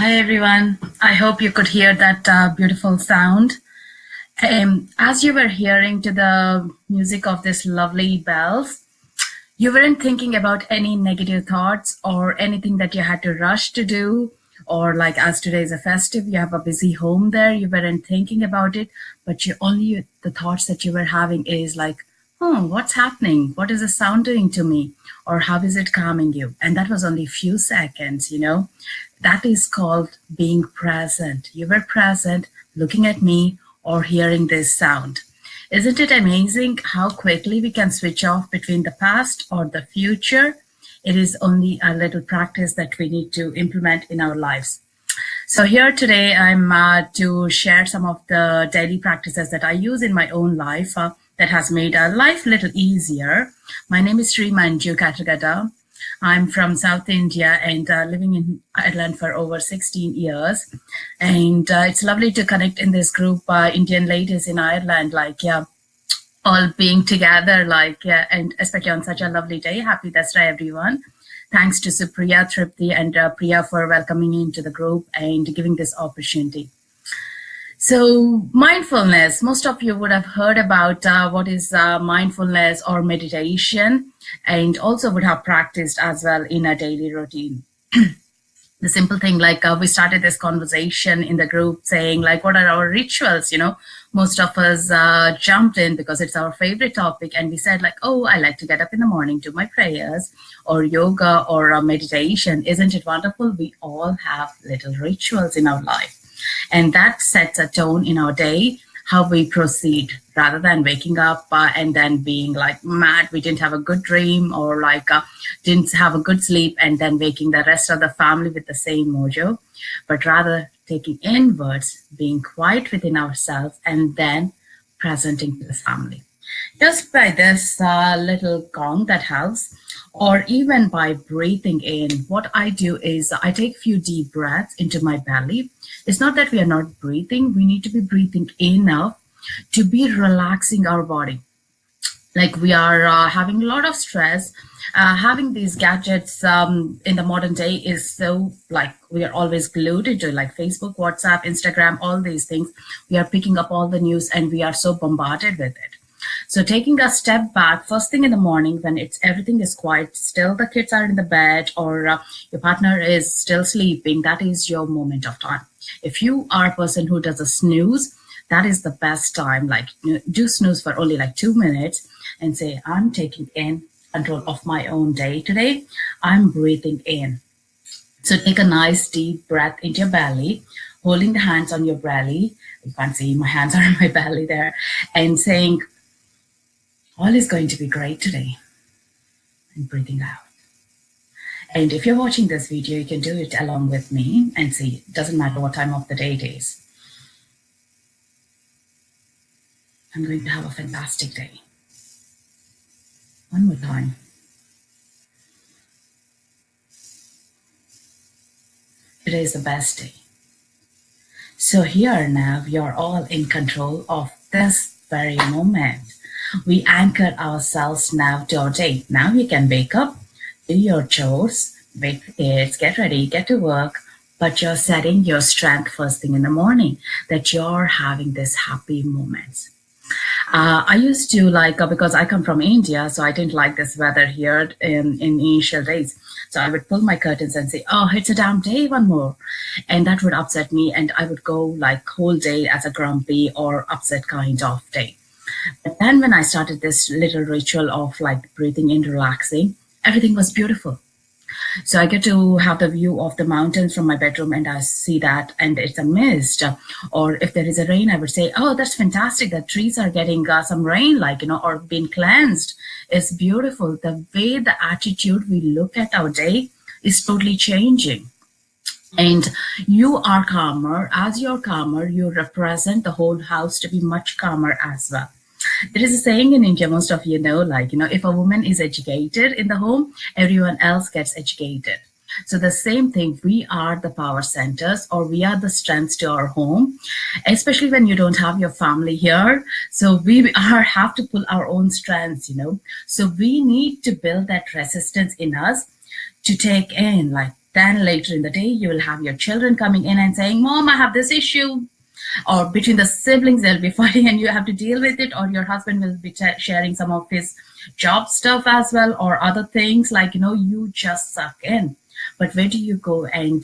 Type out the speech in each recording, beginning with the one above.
Hi everyone. I hope you could hear that beautiful sound. As you were hearing to the music of this lovely bells, you weren't thinking about any negative thoughts or anything that you had to rush to do, or like as today is a festive, you have a busy home there, you weren't thinking about it, but the thoughts that you were having is like, what's happening? What is the sound doing to me? Or how is it calming you? And that was only a few seconds. That is called being present. You were present, looking at me or hearing this sound. Isn't it amazing how quickly we can switch off between the past or the future? It is only a little practice that we need to implement in our lives. So here today, I'm to share some of the daily practices that I use in my own life that has made our life a little easier. My name is Sri Manju Katragada. I'm from South India and living in Ireland for over 16 years. And it's lovely to connect in this group, Indian ladies in Ireland, all being together, and especially on such a lovely day. Happy Dasra, everyone. Thanks to Supriya, Tripti, and Priya for welcoming me into the group and giving this opportunity. So mindfulness, most of you would have heard about what is mindfulness or meditation, and also would have practiced as well in a daily routine. The simple thing, we started this conversation in the group saying, what are our rituals? Most of us jumped in because it's our favorite topic. And we said I like to get up in the morning, do my prayers or yoga or meditation. Isn't it wonderful? We all have little rituals in our life. And that sets a tone in our day, how we proceed, rather than waking up and then being mad, we didn't have a good dream, or didn't have a good sleep, and then waking the rest of the family with the same mojo, but rather taking inwards, being quiet within ourselves, and then presenting to the family. Just by this little gong that helps, or even by breathing in, what I do is I take a few deep breaths into my belly. It's not that we are not breathing. We need to be breathing enough to be relaxing our body. We are having a lot of stress. Having these gadgets in the modern day is so we are always glued into Facebook, WhatsApp, Instagram, all these things. We are picking up all the news and we are so bombarded with it. So taking a step back first thing in the morning when everything is quiet, still the kids are in the bed, or your partner is still sleeping, that is your moment of time. If you are a person who does a snooze, that is the best time. Do snooze for only 2 minutes and say, I'm taking in control of my own day today. I'm breathing in. So take a nice deep breath into your belly, holding the hands on your belly. You can't see my hands are on my belly there, and saying, all is going to be great today, and breathing out. And if you're watching this video, you can do it along with me and see, it doesn't matter what time of the day it is. I'm going to have a fantastic day. One more time. Today is the best day. So here now, you're all in control of this very moment. We anchor ourselves now to our day. Now you can wake up, do your chores, wake the kids, get ready, get to work, but you're setting your strength first thing in the morning, that you're having this happy moments. I used to because I come from India, so I didn't like this weather here in initial days. So I would pull my curtains and say, oh, it's a damn day, one more. And that would upset me. And I would go whole day as a grumpy or upset kind of day. But then when I started this little ritual of breathing in, relaxing, everything was beautiful. So I get to have the view of the mountains from my bedroom and I see that and it's a mist. Or if there is a rain, I would say, oh, that's fantastic. The trees are getting some rain, or being cleansed. It's beautiful. The way, the attitude we look at our day is totally changing. And you are calmer. As you're calmer, you represent the whole house to be much calmer as well. There is a saying in India, most of you know, if a woman is educated in the home, everyone else gets educated. So the same thing, we are the power centers, or we are the strengths to our home, especially when you don't have your family here. So we have to pull our own strengths, So we need to build that resistance in us to take in Then later in the day, you will have your children coming in and saying, Mom, I have this issue. Or between the siblings, they'll be fighting and you have to deal with it. Or your husband will be sharing some of his job stuff as well, or other things like, you just suck in. But where do you go and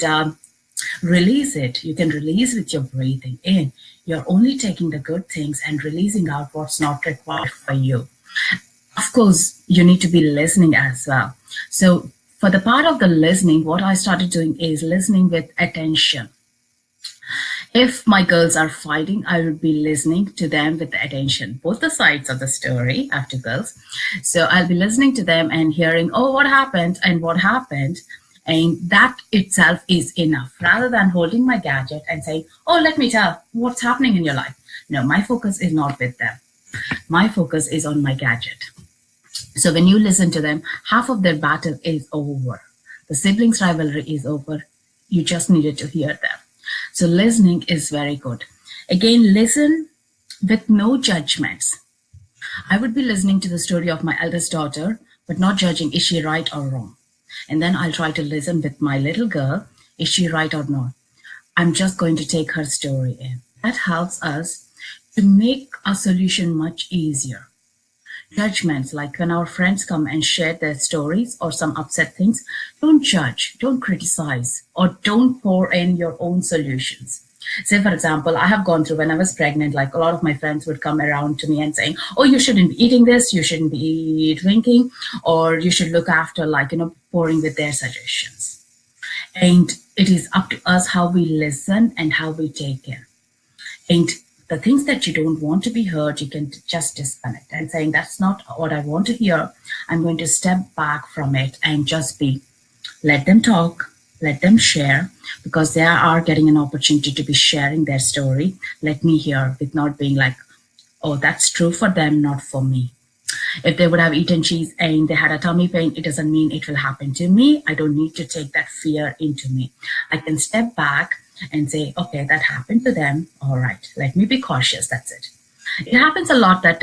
release it? You can release with your breathing in. You're only taking the good things and releasing out what's not required for you. Of course, you need to be listening as well. So for the part of the listening, what I started doing is listening with attention. If my girls are fighting, I would be listening to them with attention, both the sides of the story. I have two girls. So I'll be listening to them and hearing, oh, what happened and what happened. And that itself is enough, rather than holding my gadget and saying, oh, let me tell what's happening in your life. No, my focus is not with them. My focus is on my gadget. So when you listen to them, half of their battle is over. The siblings' rivalry is over. You just needed to hear them. So listening is very good. Again, listen with no judgments. I would be listening to the story of my eldest daughter, but not judging, is she right or wrong? And then I'll try to listen with my little girl, is she right or not? I'm just going to take her story in. That helps us to make a solution much easier. Judgments, like when our friends come and share their stories or some upset things, don't judge, don't criticize, or don't pour in your own solutions. Say, for example, I have gone through when I was pregnant, like a lot of my friends would come around to me and saying, oh, you shouldn't be eating this, you shouldn't be drinking, or you should look after, pouring with their suggestions. And it is up to us how we listen and how we take care. And the things that you don't want to be heard, you can just disconnect and saying, that's not what I want to hear. I'm going to step back from it and just let them talk, let them share, because they are getting an opportunity to be sharing their story. Let me hear, with not being like, oh, that's true for them, not for me. If they would have eaten cheese and they had a tummy pain, it doesn't mean it will happen to me. I don't need to take that fear into me. I can step back and say, okay, that happened to them. All right, let me be cautious. That's it. It happens a lot that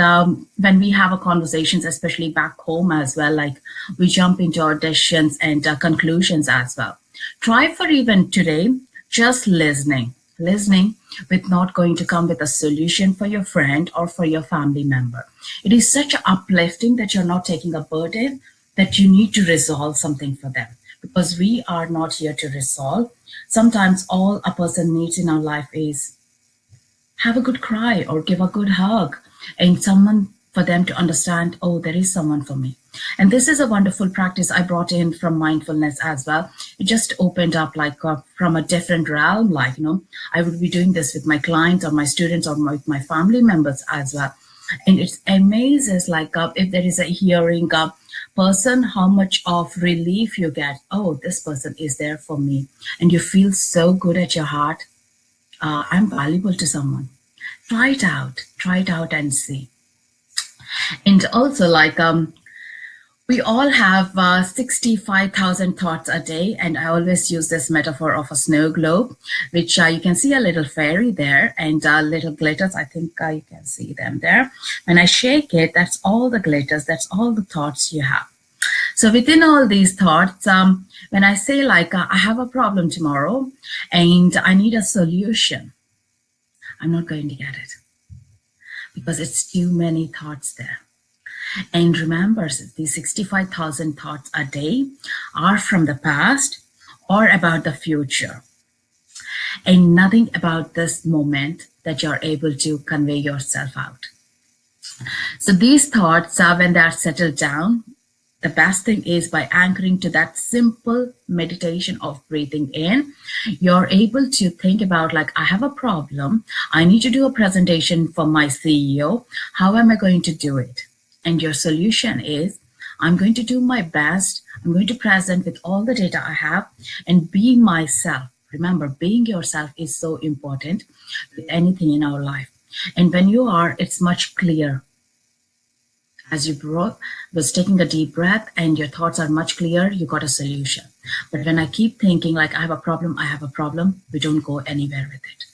when we have a conversations, especially back home as well, like we jump into our decisions and conclusions as well. Try for even today, just listening with not going to come with a solution for your friend or for your family member. It is such uplifting that you're not taking a burden, that you need to resolve something for them, because we are not here to resolve. Sometimes all a person needs in our life is have a good cry or give a good hug, and someone for them to understand, oh, there is someone for me. And this is a wonderful practice I brought in from mindfulness as well. It just opened up from a different realm. I would be doing this with my clients or my students or with my family members as well. And it amazes if there is a hearing person, how much of relief you get. Oh, this person is there for me. And you feel so good at your heart. I'm valuable to someone. Try it out and see. And also we all have 65,000 thoughts a day. And I always use this metaphor of a snow globe, which you can see a little fairy there and little glitters. I think you can see them there. When I shake it, that's all the glitters. That's all the thoughts you have. So within all these thoughts, when I say I have a problem tomorrow and I need a solution, I'm not going to get it because it's too many thoughts there. And remember, these 65,000 thoughts a day are from the past or about the future, and nothing about this moment that you're able to convey yourself out. So these thoughts, when they are settled down, the best thing is by anchoring to that simple meditation of breathing in, you're able to think about I have a problem. I need to do a presentation for my CEO. How am I going to do it? And your solution is, I'm going to do my best. I'm going to present with all the data I have and be myself. Remember, being yourself is so important with anything in our life. And when you are, it's much clearer. As you was taking a deep breath and your thoughts are much clearer, you got a solution. But when I keep thinking I have a problem, we don't go anywhere with it.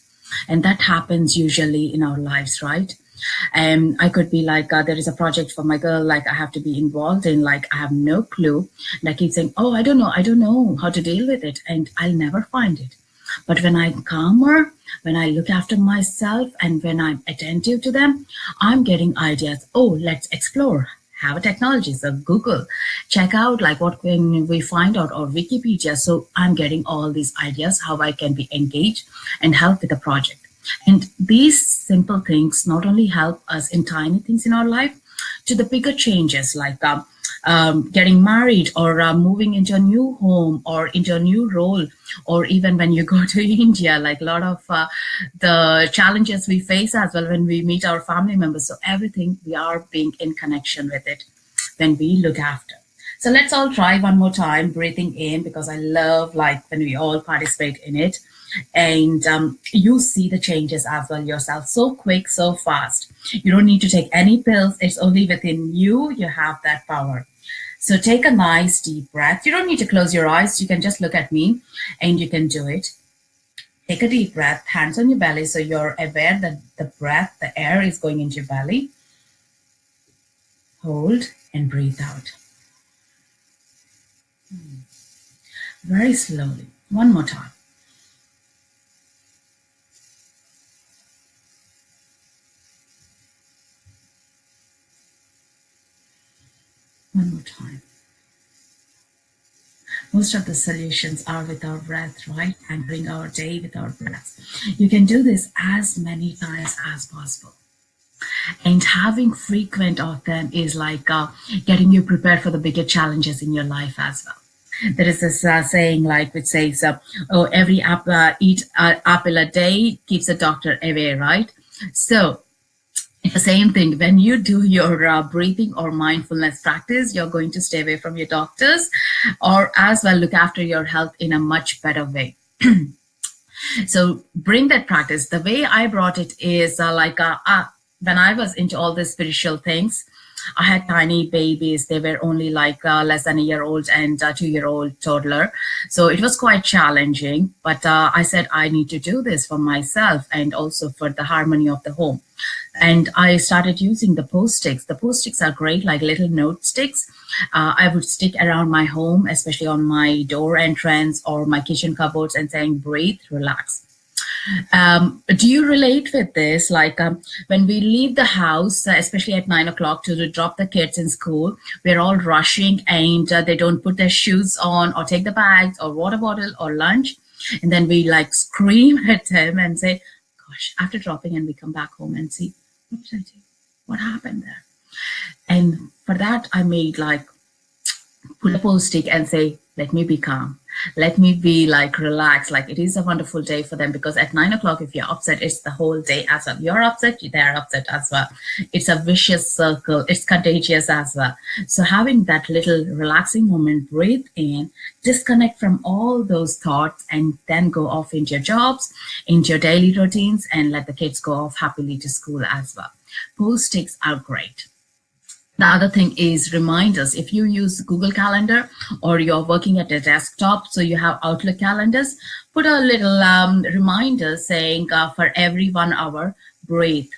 And that happens usually in our lives, right? I could be like, there is a project for my girl, like I have to be involved in, like I have no clue. And I keep saying, oh, I don't know how to deal with it. And I'll never find it. But when I'm calmer, when I look after myself and when I'm attentive to them, I'm getting ideas. Oh, let's explore. Have a technology. So Google, check out like what can we find out, or Wikipedia. So I'm getting all these ideas how I can be engaged and help with the project. And these simple things not only help us in tiny things in our life, to the bigger changes like getting married, or moving into a new home, or into a new role, or even when you go to India, like a lot of the challenges we face as well when we meet our family members. So everything, we are being in connection with it when we look after. So let's all try one more time, breathing in, because I love like when we all participate in it. And you see the changes as well yourself, so quick, so fast. You don't need to take any pills. It's only within you. You have that power. So take a nice deep breath. You don't need to close your eyes. You can just look at me and you can do it. Take a deep breath, hands on your belly, so you're aware that the breath, the air is going into your belly. Hold and breathe out. Very slowly. One more time. One more time. Most of the solutions are with our breath, right? Anchoring our day with our breath. You can do this as many times as possible. And having frequent of them is like getting you prepared for the bigger challenges in your life as well. There is this saying like which says, oh, every eat apple a day keeps the doctor away, right? So it's the same thing. When you do your breathing or mindfulness practice, you're going to stay away from your doctors, or as well look after your health in a much better way. So bring that practice. The way I brought it is when I was into all these spiritual things, I had tiny babies. They were only like less than a year old and a 2-year-old toddler. So it was quite challenging. But I said, I need to do this for myself and also for the harmony of the home. And I started using the post-sticks. The post-sticks are great, like little note sticks. I would stick around my home, especially on my door entrance or my kitchen cupboards, and saying, breathe, relax. Do you relate with this? Like when we leave the house, especially at 9 o'clock to drop the kids in school, we're all rushing and they don't put their shoes on or take the bags or water bottle or lunch. And then we like scream at them and say, gosh, after dropping, and we come back home and see, what did I do? What happened there? And for that, I made like, put a post-it and say, let me be calm. Let me be like relaxed. Like it is a wonderful day for them, because at 9 o'clock, if you're upset, it's the whole day as well. You're upset, they're upset as well. It's a vicious circle. It's contagious as well. So having that little relaxing moment, breathe in, disconnect from all those thoughts, and then go off into your jobs, into your daily routines, and let the kids go off happily to school as well. Post-its are great. The other thing is reminders. If you use Google Calendar or you're working at a desktop, so you have Outlook calendars, put a little reminder saying for every 1 hour, breathe.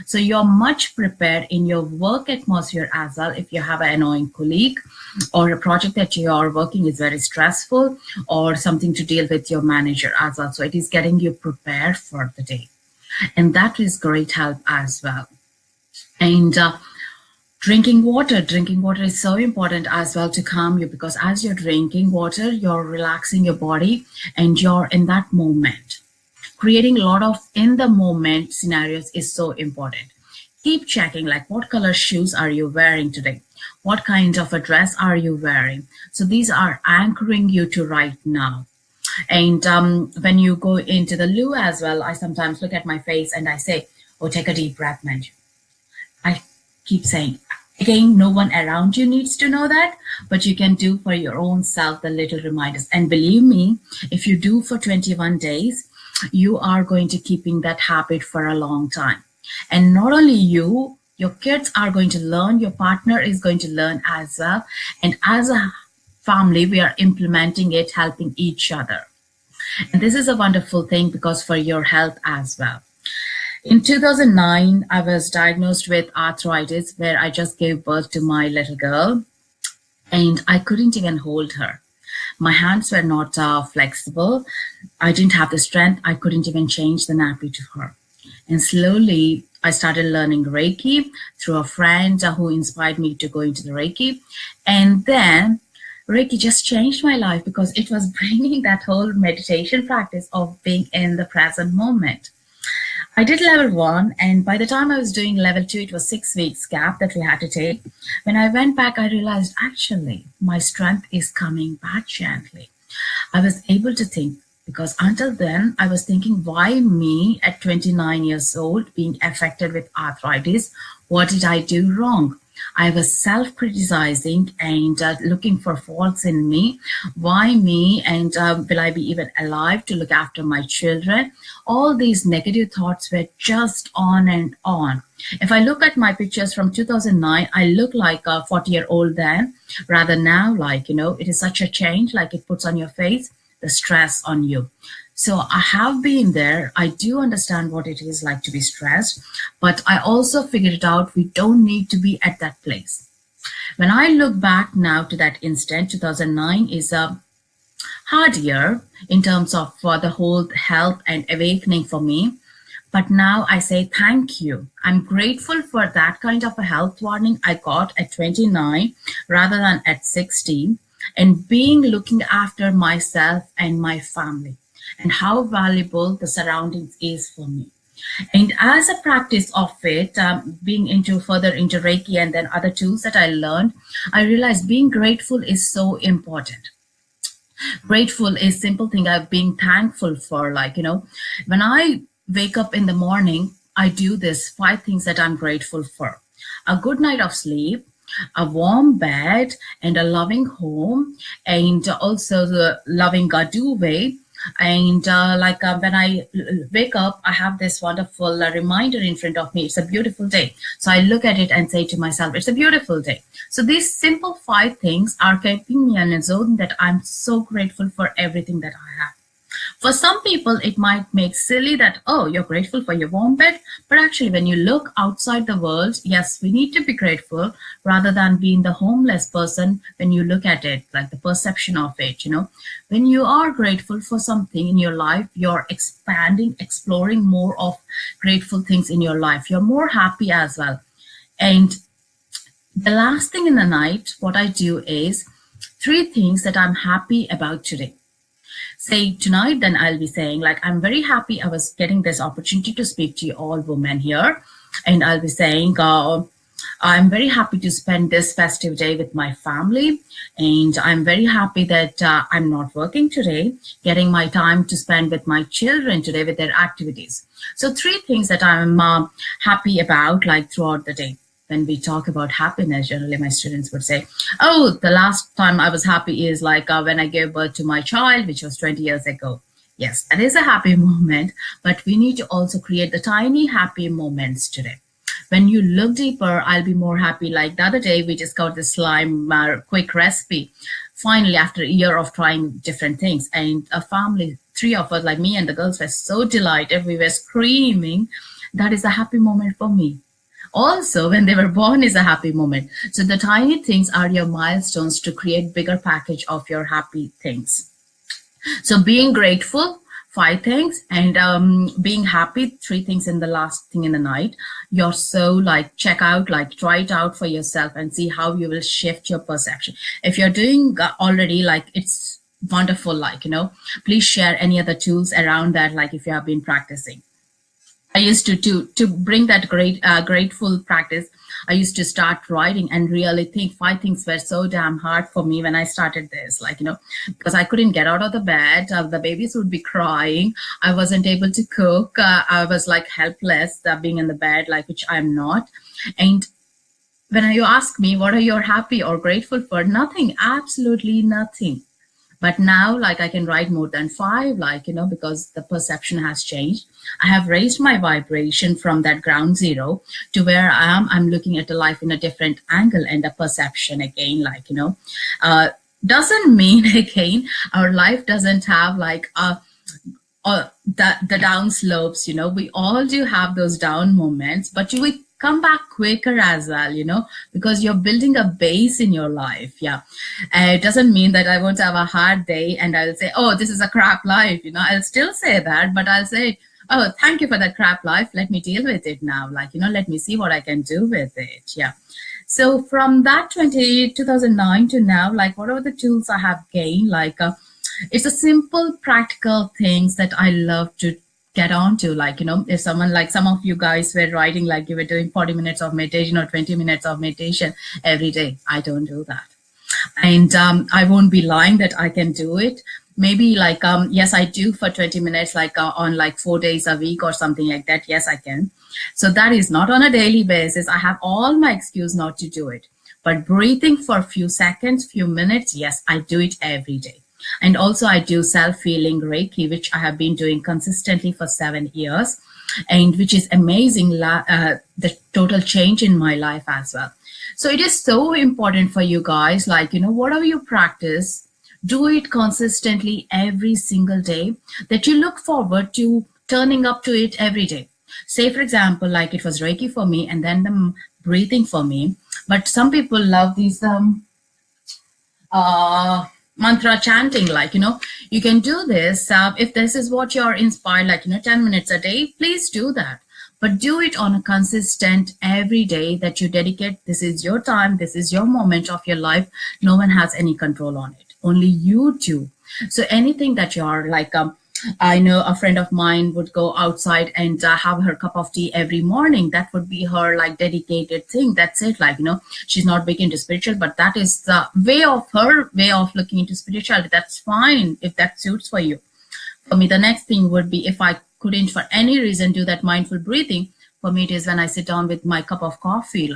So you're much prepared in your work atmosphere as well. If you have an annoying colleague or a project that you are working is very stressful, or something to deal with your manager as well. So it is getting you prepared for the day. And that is great help as well. And drinking water is so important as well to calm you, because as you're drinking water, you're relaxing your body and you're in that moment. Creating a lot of in the moment scenarios is so important. Keep checking, like what color shoes are you wearing today? What kind of a dress are you wearing? So these are anchoring you to right now. And when you go into the loo as well, I sometimes look at my face and I say, oh, take a deep breath, Manju. I keep saying, again, no one around you needs to know that, but you can do for your own self the little reminders. And believe me, if you do for 21 days, you are going to keeping that habit for a long time. And not only you, your kids are going to learn, your partner is going to learn as well. And as a family, we are implementing it, helping each other. And this is a wonderful thing because for your health as well. In 2009, I was diagnosed with arthritis, where I just gave birth to my little girl, and I couldn't even hold her. My hands were not flexible. I didn't have the strength. I couldn't even change the nappy to her. And slowly, I started learning Reiki through a friend who inspired me to go into the Reiki. And then Reiki just changed my life because it was bringing that whole meditation practice of being in the present moment. I did level 1, and by the time I was doing level 2, it was 6 weeks gap that we had to take. When I went back, I realized actually my strength is coming back gently. I was able to think, because until then I was thinking, why me at 29 years old being affected with arthritis? What did I do wrong? I was self-criticizing and looking for faults in me. Why me? And will I be even alive to look after my children? All these negative thoughts were just on and on. If I look at my pictures from 2009, I look like a 40-year-old then, rather now, like, it is such a change, like it puts on your face the stress on you. So I have been there. I do understand what it is like to be stressed, but I also figured it out. We don't need to be at that place. When I look back now to that instant, 2009 is a hard year in terms of the whole health and awakening for me. But now I say thank you. I'm grateful for that kind of a health warning I got at 29 rather than at 60, and being looking after myself and my family, and how valuable the surroundings is for me. And as a practice of it, being further into Reiki and then other tools that I learned, I realized being grateful is so important. Grateful is simple thing of being thankful for, when I wake up in the morning, I do this 5 things that I'm grateful for. A good night of sleep, a warm bed, and a loving home, and also the loving duvet. And when I wake up, I have this wonderful reminder in front of me. It's a beautiful day. So I look at it and say to myself, it's a beautiful day. So these simple 5 things are keeping me in a zone that I'm so grateful for everything that I have. For some people, it might make silly that, oh, you're grateful for your warm bed. But actually, when you look outside the world, yes, we need to be grateful rather than being the homeless person when you look at it, like the perception of it, When you are grateful for something in your life, you're expanding, exploring more of grateful things in your life. You're more happy as well. And the last thing in the night, what I do is 3 things that I'm happy about today. Say tonight, then I'll be saying, I'm very happy I was getting this opportunity to speak to you all women here. And I'll be saying, I'm very happy to spend this festive day with my family. And I'm very happy that I'm not working today, getting my time to spend with my children today with their activities. So 3 things that I'm happy about, throughout the day. When we talk about happiness, generally my students would say, oh, the last time I was happy is when I gave birth to my child, which was 20 years ago. Yes, that is a happy moment, but we need to also create the tiny happy moments today. When you look deeper, I'll be more happy. Like the other day, we discovered the slime quick recipe. Finally, after a year of trying different things, and a family, 3 of us, like me and the girls, were so delighted. We were screaming. That is a happy moment for me. Also, when they were born is a happy moment. So the tiny things are your milestones to create bigger package of your happy things. So being grateful, 5 things, and being happy, 3 things in the last thing in the night. You're so check out, try it out for yourself and see how you will shift your perception. If you're doing already, it's wonderful, please share any other tools around that, if you have been practicing. I used to bring that grateful practice. I used to start writing and really think 5 things were so damn hard for me when I started this, because I couldn't get out of the bed. The babies would be crying. I wasn't able to cook. I was helpless being in the bed, which I'm not. And when you ask me, what are you happy or grateful for? Nothing, absolutely nothing. But now, I can write more than 5, because the perception has changed. I have raised my vibration from that ground zero to where I am. I'm looking at the life in a different angle and a perception again, doesn't mean again, our life doesn't have the down slopes, we all do have those down moments, but you will come back quicker as well, because you're building a base in your life. Yeah. It doesn't mean that I won't have a hard day and I'll say, oh, this is a crap life. I'll still say that, but I'll say, oh, thank you for that crap life. Let me deal with it now. Let me see what I can do with it. Yeah. So from that 2009 to now, what are the tools I have gained? It's a simple, practical things that I love to get onto. If someone, some of you guys were writing, you were doing 40 minutes of meditation or 20 minutes of meditation every day. I don't do that. And I won't be lying that I can do it. Maybe yes, I do for 20 minutes, on 4 days a week or something like that. Yes, I can. So that is not on a daily basis. I have all my excuse not to do it. But breathing for a few seconds, few minutes, yes, I do it every day. And also I do self-healing Reiki, which I have been doing consistently for 7 years, and which is amazing, the total change in my life as well. So it is so important for you guys, whatever you practice, do it consistently every single day, that you look forward to turning up to it every day. Say, for example, it was Reiki for me and then the breathing for me. But some people love these mantra chanting, you can do this. If this is what you're inspired, 10 minutes a day, please do that. But do it on a consistent every day that you dedicate. This is your time. This is your moment of your life. No one has any control on it. Only you do. So anything that you're I know a friend of mine would go outside and have her cup of tea every morning. That would be her dedicated thing. That's it. She's not big into spiritual, but that is the her way of looking into spirituality. That's fine if that suits for you. For me, the next thing would be if I couldn't for any reason do that mindful breathing. For me, it is when I sit down with my cup of coffee,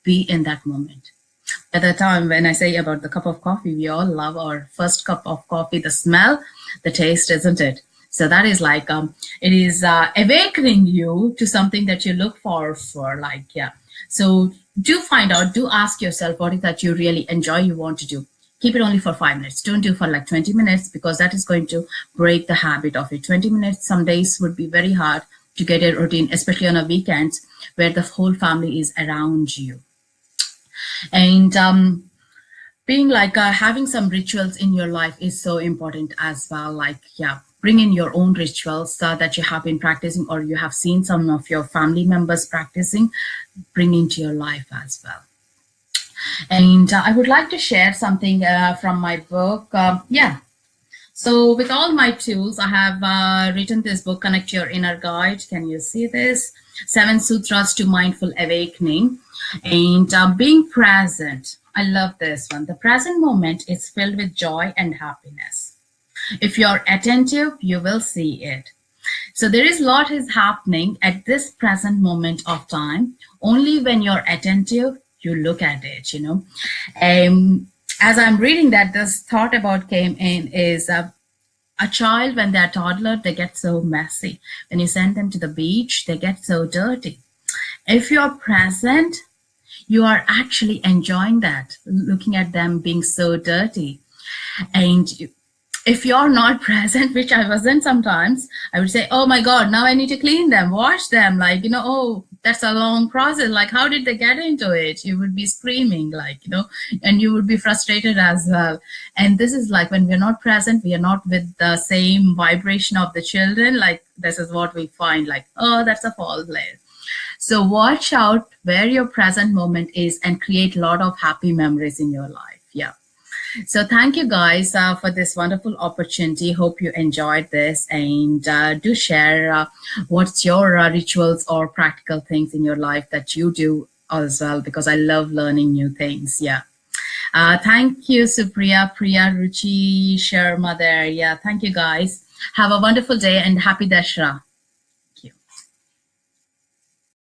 be in that moment. At the time when I say about the cup of coffee, we all love our first cup of coffee, the smell, the taste, isn't it? So that is it is awakening you to something that you look for, yeah. So do find out, do ask yourself what is that you really enjoy, you want to do. Keep it only for 5 minutes. Don't do for 20 minutes, because that is going to break the habit of it. 20 minutes, some days would be very hard to get a routine, especially on a weekend where the whole family is around you. And being having some rituals in your life is so important as well. Yeah, bring in your own rituals that you have been practicing or you have seen some of your family members practicing, bring into your life as well. And I would like to share something from my book. Yeah. So with all my tools, I have written this book, Connect Your Inner Guide. Can you see this? 7 Sutras to Mindful Awakening. And being present. I love this one. The present moment is filled with joy and happiness. If you're attentive, you will see it. So there is a lot is happening at this present moment of time. Only when you're attentive, you look at it, As I'm reading that, this thought about came in is a child, when they're toddler, they get so messy. When you send them to the beach, they get so dirty. If you're present, you are actually enjoying that, looking at them being so dirty. And if you're not present, which I wasn't sometimes, I would say, oh my God, now I need to clean them, wash them. Oh, that's a long process. How did they get into it? You would be screaming, and you would be frustrated as well. And this is when we're not present, we are not with the same vibration of the children. This is what we find, oh, that's a false place. So watch out where your present moment is and create a lot of happy memories in your life. Yeah. So thank you guys for this wonderful opportunity. Hope you enjoyed this, and do share what's your rituals or practical things in your life that you do as well, because I love learning new things. Yeah. Thank you, Supriya, Priya, Ruchi, Sharma there. Yeah. Thank you guys. Have a wonderful day and happy Dashra.